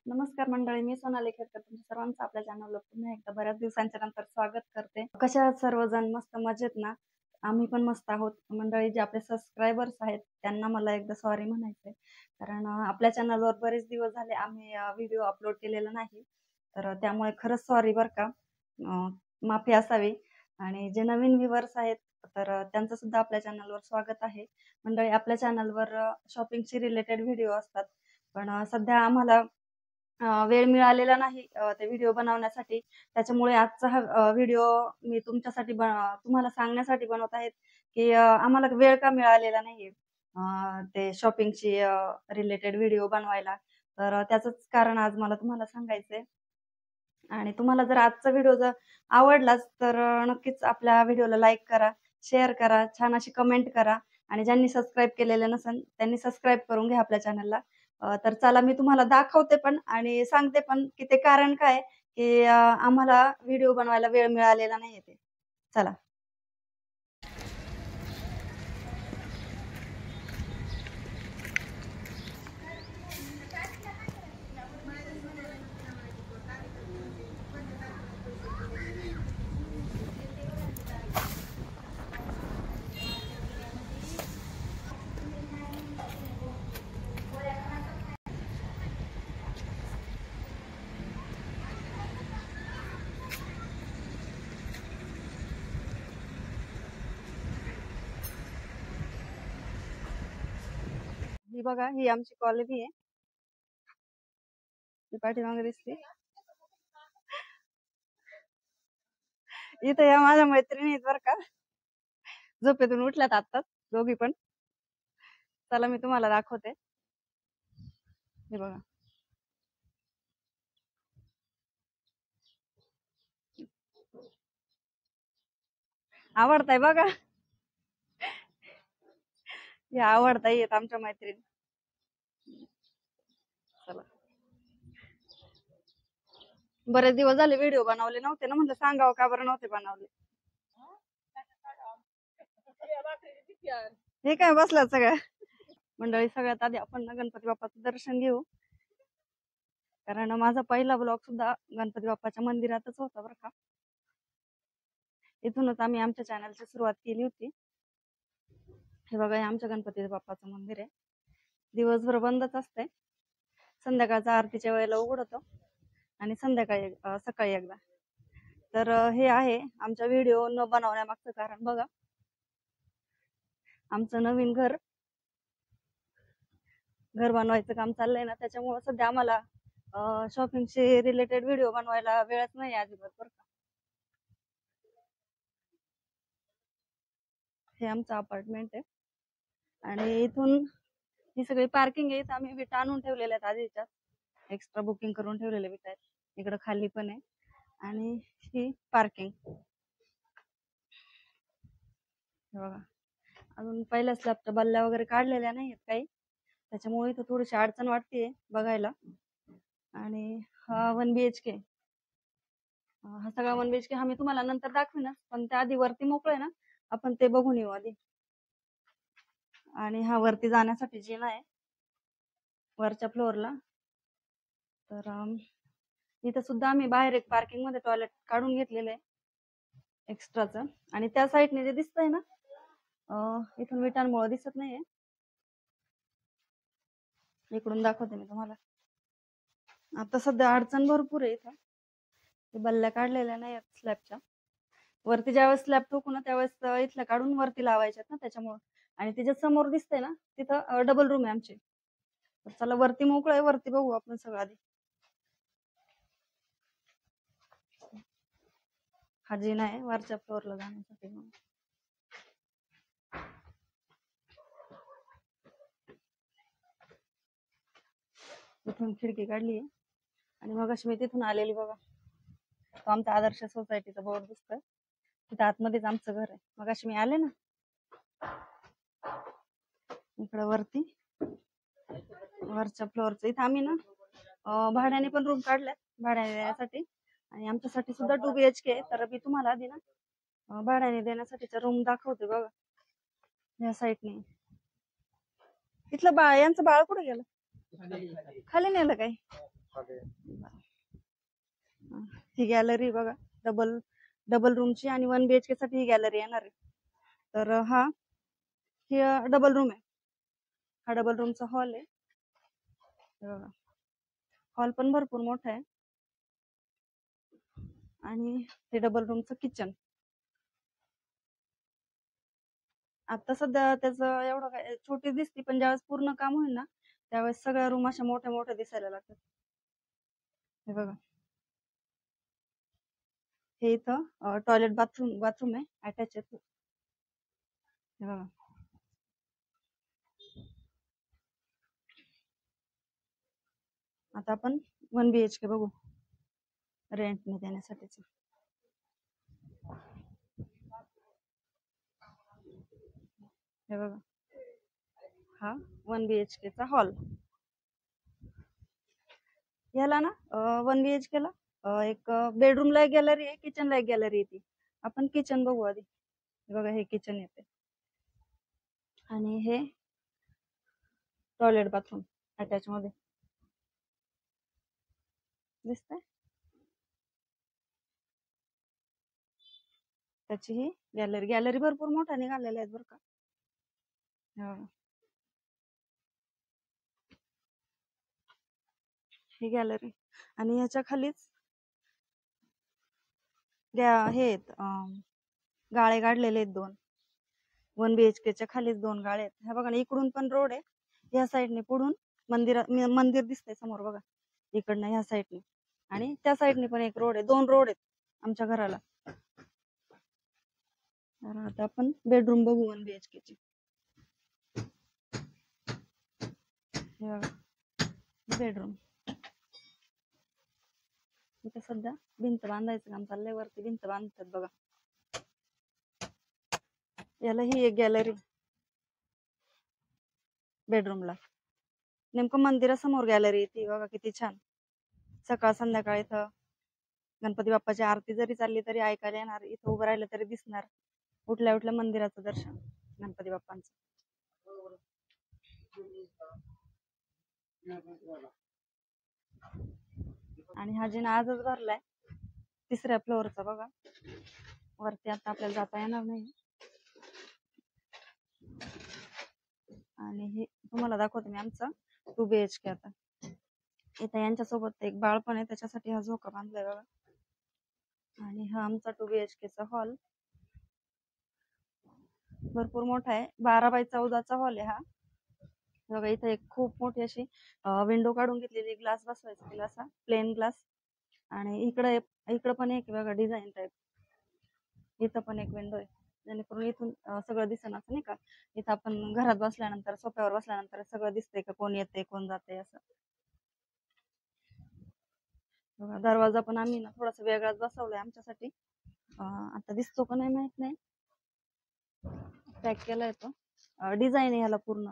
नमस्कार मंडळी, मी सोनाली खेरकर तुमच्या सर्वांचं आपल्या चॅनलवर पुन्हा एकदा बऱ्याच दिवसांच्या नंतर स्वागत करते. कशा आहात सर्वजण? मस्त मजेत ना? आम्ही पण मस्त आहोत. मंडळी, जे आपले सबस्क्रायबर्स आहेत त्यांना मला एकदा सॉरी म्हणायचंय, कारण आपल्या चॅनलवर बरेच दिवस झाले आम्ही व्हिडिओ अपलोड केलेला नाही, तर त्यामुळे खरंच सॉरी बरं का. माफी असावी. आणि जे नवीन व्ह्युअर्स आहेत तर त्यांचं सुद्धा आपल्या चॅनलवर स्वागत आहे. मंडळी, आपल्या चॅनलवर शॉपिंगशी रिलेटेड व्हिडिओ असतात, पण सध्या आम्हाला वेळ मिळालेला नाही ते व्हिडिओ बनवण्यासाठी. त्याच्यामुळे आजचा हा व्हिडिओ मी तुमच्यासाठी तुम्हाला सांगण्यासाठी बनवत आहेत की आम्हाला वेळ का मिळालेला नाहीये ते शॉपिंगशी रिलेटेड व्हिडिओ बनवायला. तर त्याचंच कारण आज मला तुम्हाला सांगायचंय. आणि तुम्हाला जर आजचा व्हिडिओ जर आवडलाच तर नक्कीच आपल्या व्हिडिओला लाईक करा, शेअर करा, छान अशी कमेंट करा. आणि ज्यांनी सबस्क्राईब केलेलं नसेल त्यांनी सबस्क्राईब करून घ्या आपल्या चॅनलला. तर चला, मी तुम्हाला दाखवते पण आणि सांगते पण की ते कारण काय की आम्हाला व्हिडिओ बनवायला वेळ मिळालेला नाहीये ते. चला. ही बघा, ही आमची कॉलनी आहे. ती पाठीमागे दिसते. इथे या माझ्या मैत्रिणी आहेत बरं का, झोपेतून उठल्यात आत्ताच दोघी पण. चला, मी तुम्हाला दाखवते. हे बघा, आवडताय बघा. हे आवडताय येत आमच्या मैत्रिणी. चला, बरेच दिवस झाले व्हिडिओ बनवले नव्हते ना, म्हटलं सांगावं का बरं नव्हते बनवले. हे काय बसलं सगळं. मंडळी, सगळ्यात आधी आपण ना गणपती बाप्पाचं दर्शन घेऊ, कारण माझा पहिला ब्लॉग सुद्धा गणपती बाप्पाच्या मंदिरातच होता बरं का. इथूनच आम्ही आमच्या चॅनलची सुरुवात केली होती. हे बघा, हे आमच्या गणपती बाप्पाचं मंदिर आहे. दिवसभर बंदच असते, संध्याकाळचा आरतीच्या वेळेला उघडतो आणि संध्याकाळी सकाळी एकदा. तर हे आहे आमच्या व्हिडिओ न बनवण्यामागचं कारण. बघा, आमचं नवीन घर बनवायचं काम चाललंय ना, त्याच्यामुळे सध्या आम्हाला शॉपिंगशी रिलेटेड व्हिडिओ बनवायला वेळच नाही अजिबात बरं का. हे आमचं अपार्टमेंट आहे आणि इथून ही सगळी पार्किंग आहे. आम्ही विटा आणून ठेवलेल्या आहेत आधीच्याच, एक्स्ट्रा बुकिंग करून ठेवलेले विटा आहेत. इकडं खाली पण आहे आणि ही पार्किंग. बघा, अजून पहिल्या स्लॅबच्या बल्ल्या वगैरे काढलेल्या नाहीत काही, त्याच्यामुळे इथं थोडीशी अडचण वाटते बघायला. आणि हा 1 BHK, हा सगळा 1 BHK हा मी तुम्हाला नंतर दाखवीनच, पण त्या आधी वरती मोकळं आहे ना, आपण ते बघून येऊ आधी. आणि हा वरती जाण्यासाठी जिना आहे वरच्या फ्लोअरला. तर इथं सुद्धा आम्ही बाहेर एक पार्किंग मध्ये टॉयलेट काढून घेतलेलं आहे एक्स्ट्राचं. आणि त्या साईडने जे दिसतंय ना, इथून विटांमुळे दिसत नाहीये, इकडून दाखवते मी तुम्हाला. आता सध्या अडचण भरपूर आहे इथं, बल्ल्या काढलेल्या नाही आहेत स्लॅबच्या. वरती ज्यावेळेस स्लॅब ठोकू ना त्यावेळेस इथल्या काढून वरती लावायच्यात ना, त्याच्यामुळे. आणि तिच्या समोर दिसतंय ना, तिथं डबल रूम आहे आमची. तर चला, वरती मोकळं आहे, वरती बघू आपण सगळं आधी. हा जिना आहे वरच्या फ्लोअरला जाण्यासाठी. इथून खिडकी काढली आहे आणि मग अशी मी तिथून आलेली. बघा, तो आमचा आदर्श सोसायटीचा बोर्ड दिसतोय, तिथं आतमध्येच आमचं घर आहे. मग अशी मी आले ना इकडं वरती, वरच्या फ्लोअरचं. इथं आम्ही ना भाड्याने पण रूम काढल्यात भाड्याने देण्यासाठी, आणि आमच्यासाठी सुद्धा 2 BHK. तर मी तुम्हाला आधी ना भाड्याने देण्यासाठीचा रूम दाखवते. बघा, या साईडने. इथलं बाळ, यांचं बाळ कुठे गेलं? खाली नेलं काय? ही गॅलरी बघा, डबल डबल रूमची आणि 1 BHK साठी ही गॅलरी येणार आहे. तर ही डबल रूम आहे. हा डबल रूमचा हॉल आहे. बघा, हॉल पण भरपूर मोठा आहे. आणि हे डबल रूमचं किचन. आता सध्या त्याचं एवढं काय छोटी दिसती, पण ज्यावेळेस पूर्ण काम होईल ना त्यावेळेस सगळ्या रूम अशा मोठ्या मोठ्या दिसायला लागतात. हे बघा, हे इथं टॉयलेट बाथरूम आहे, अटॅच आहे. हे बघा, आता आपण 1 BHK बघू रेंटने देण्यासाठीच. हे बघा, हा 1 BHK चा हॉल. याला ना 1 BHK ला एक बेडरूमला एक गॅलरी आहे, किचनला एक गॅलरी येते. आपण किचन बघू आधी. बघा, हे किचन येते आणि हे टॉयलेट बाथरूम अटॅच मध्ये दिसतंय. त्याची ही गॅलरी भरपूर मोठा निघालेला आहे बरं का. ही गॅलरी आणि ह्याच्या खालीच हे गाळे काढलेले आहेत 2. 1 BHK च्या खालीच 2 गाळे आहेत. हे बघा ना, इकडून पण रोड आहे, या साईडने पुढून मंदिर दिसतंय समोर बघा, इकडनं ह्या साईडने, आणि त्या साईडने पण एक रोड आहे. 2 रोड आहेत आमच्या घराला. तर आता आपण बेडरूम बघू 1 BHK ची. हे बघा, बेडरूम. इथे सध्या भिंत बांधायचं काम चाललंय, वरती भिंत बांधतात बघा. याला ही एक गॅलरी बेडरूमला, नेमकं मंदिरासमोर गॅलरी येते बघा, किती छान. सकाळ संध्याकाळ इथं गणपती बाप्पाची आरती जरी चालली तरी ऐकायला येणार, इथं उभं राहिलं तरी दिसणार. उठल्या उठल्या मंदिराचं दर्शन गणपती बाप्पांचं. आणि हा जिना आजच भरलाय, 3ऱ्या फ्लोअरचा बघा. वरती आता आपल्याला जाता येणार नाही. आणि हे तुम्हाला दाखवते मी आमचा 2 BHK. आता इथं यांच्यासोबत एक बाळ पण आहे, त्याच्यासाठी हा झोका बांधलाय बघा. आणि हा आमचा 2 BHK चा हॉल भरपूर मोठा आहे, 12 बाय 14चा हॉल आहे हा. बघा, इथं एक खूप मोठी अशी विंडो काढून घेतलेली, ग्लास बसवायचा तिला, असा प्लेन ग्लास. आणि इकडं पण एक बघा डिझाईन टाईप, इथं पण एक विंडो आहे, जेणेकरून इथून सगळं दिसेल असं नाही का. इथं आपण घरात बसल्यानंतर, सोफ्यावर बसल्यानंतर सगळं दिसतंय का, कोण येते कोण जाते असं. बघा, दरवाजा पण आम्ही ना थोडासा वेगळाच बसवलाय आमच्यासाठी. आता दिसतो का नाही माहित नाही, पॅक केलाय तो. डिझाईन आहे ह्याला पूर्ण,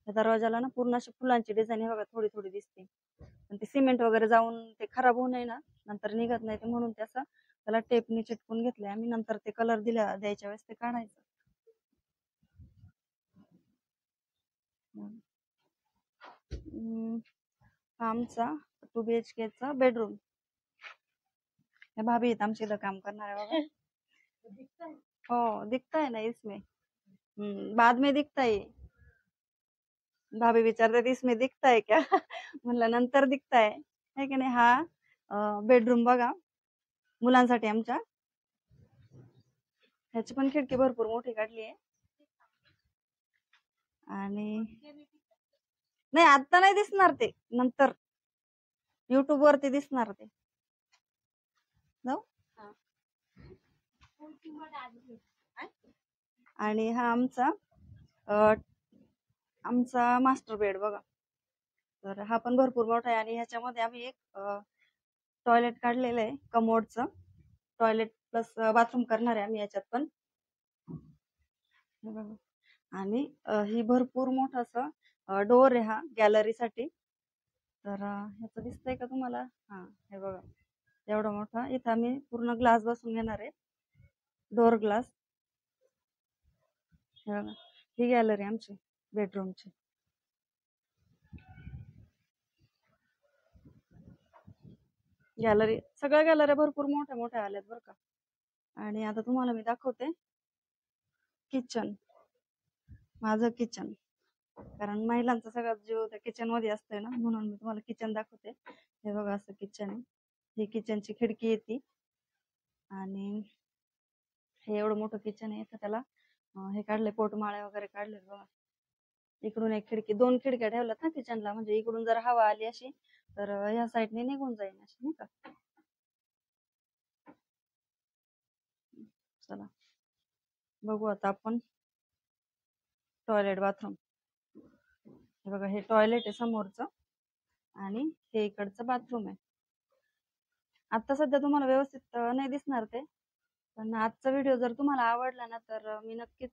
त्या दरवाजाला ना पूर्ण अशी फुलांची डिझाईन आहे बघा, थोडी थोडी दिसते. पण ते सिमेंट वगैरे जाऊन ते खराब होऊ नये ना, नंतर निघत नाही ते, म्हणून त्याचा त्याला टेपने चिटकून घेतलंय आम्ही. नंतर ते कलर द्यायच्या वेळेस ते काढायचं. आमचा 2 BHK चा बेडरूम. भाभी आहेत आमच्या इथं काम करणार आहे बघा. हो, दिखता है ना इसमें. बाद में दिखता है. भाभी विचारतात इसमें दिखता है क्या. म्हणलं नंतर दिखता है की नाही. हा बेडरूम बघा मुलांसाठी आमच्या. ह्याची पण खिडकी भरपूर मोठी काढली आहे. आणि नाही, आता नाही दिसणार ते, नंतर युट्यूब वरती दिसणार ते. जाऊ. आणि हा आमचा मास्टर बेड बघा. तर हा पण भरपूर मोठा आहे, आणि ह्याच्यामध्ये आम्ही एक टॉयलेट काढलेलं आहे, कमोडचं टॉयलेट प्लस बाथरूम करणार आहे आम्ही याच्यात पण. आणि ही भरपूर मोठा असा डोर आहे हा गॅलरीसाठी. तर ह्याचं दिसतंय का तुम्हाला. हा, हे बघा, एवढा मोठा. इथं आम्ही पूर्ण ग्लास बसून घेणार आहे, डोर ग्लास. ही गॅलरी आमची बेडरूमची. गॅलरी, सगळ्या गॅलऱ्या भरपूर मोठ्या मोठ्या आल्यात बरं का. आणि आता तुम्हाला मी दाखवते किचन, माझं किचन. कारण महिलांचा सगळ्यात जीव त्या किचन मध्ये असतोय ना, म्हणून मी तुम्हाला किचन दाखवते. हे बघा असं किचन आहे. ही किचनची खिडकी येते आणि हे एवढं मोठं किचन आहे. तर त्याला हे काढले, पोटमाळे वगैरे काढले बघा. इकडून एक खिडकी, 2 खिडक्या ठेवल्यात ना किचनला, म्हणजे इकडून जर हवा आली अशी तर ह्या साईडने निघून जाईल अशी, नाही का. चला बघू आता आपण टॉयलेट बाथरूम. हे बघा, हे टॉयलेट आहे समोरचं आणि हे इकडचं बाथरूम आहे. आता सध्या तुम्हाला व्यवस्थित नाही दिसणार ते, पण आजचा व्हिडिओ जर तुम्हाला आवडला ना तर मी नक्कीच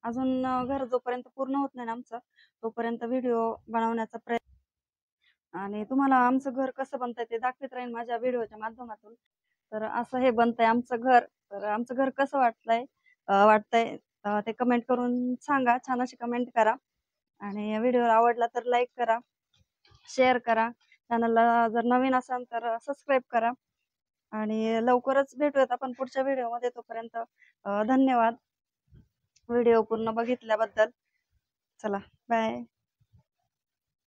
अजून घर जोपर्यंत पूर्ण होत नाही ना आमचं, तोपर्यंत व्हिडिओ बनवण्याचा प्रयत्न, आणि तुम्हाला आमचं घर कसं बनतंय ते दाखवत राहीन माझ्या व्हिडिओच्या माध्यमातून. तर असं हे बनतंय आमचं घर. तर आमचं घर कसं वाटतंय ते कमेंट करून सांगा, छान अशी कमेंट करा. आणि व्हिडिओ आवडला तर लाईक करा, शेअर करा. चॅनलला जर नवीन असाल तर सबस्क्राईब करा. आणि लवकरच भेटूयात आपण पुढच्या व्हिडिओमध्ये. तोपर्यंत धन्यवाद व्हिडिओ पूर्ण बघितल्याबद्दल. चला बाय.